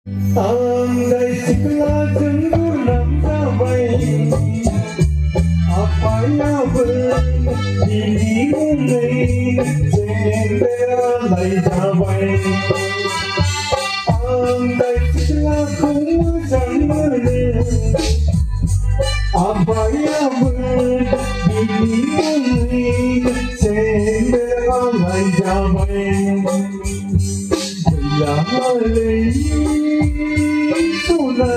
Andai segala cemburu damai, apa yang berdirimu ini sendiri damai. Andai segala kemujaan apa yang berdirimu ini sendiri damai. Lale suna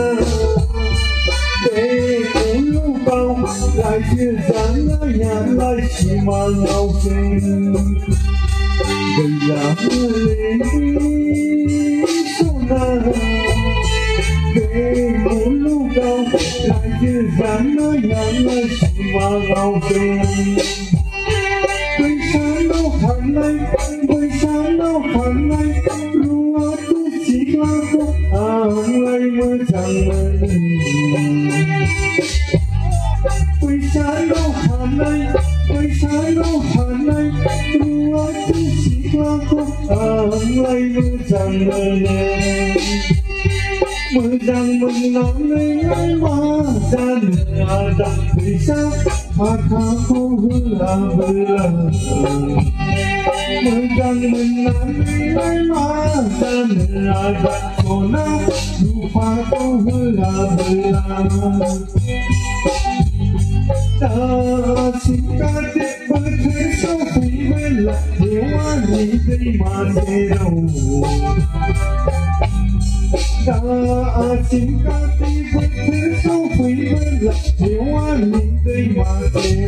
để cùng bao lại chia dáng nhà lại chỉ mang áo xinh. Lale suna để cùng bao lại chia dáng nhà lại chỉ mang áo xinh. Buổi sáng đâu thằng này, buổi sáng đâu thằng này. Ai mới chẳng mình buổi sáng đâu hẳn đây buổi sáng đâu hẳn đây tôi chỉ qua khúc ai mới chẳng mình mới rằng mình nói ai mà ra nửa đặt buổi sáng mà khá khô hư là mới rằng mình nói ai mà ra nửa đặt cô nào lupa kau belah-belah. Tak singkat berkesau belah dewa di masero. Tak singkat berkesau belah dewa di masero.